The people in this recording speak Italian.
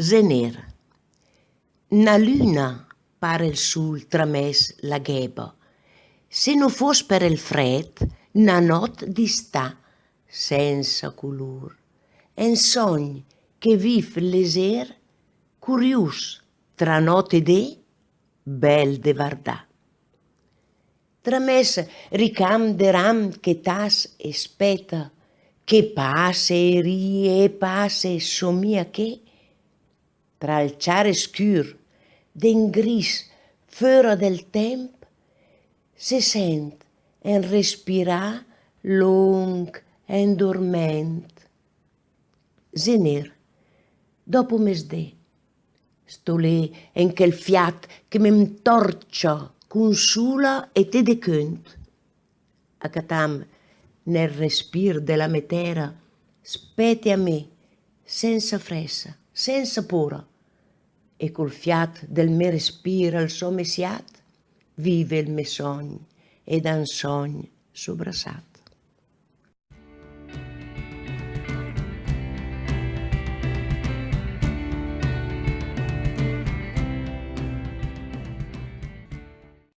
Zener. Na luna pare il sul tramès la gheba. Se non fos per il fred, na not di sta, senza color. Un sogn che viv leser, curius, tra not e de, bel de vardà. Tramès ricam de ram che tas e speta, che passe e rie e passe e somia che, tra il ciare scur d'en gris fora del temp, se sent en respirar long en dorment. Zener, dopo mesdè, sto lì en quel fiat che m'entorcia, consula e te de cönt. Acatam nel respir della metera, spete a me, senza fressa, senza pura, e col fiat del me respir al so mesiat, vive il me sogn, ed an sogn sobrassat.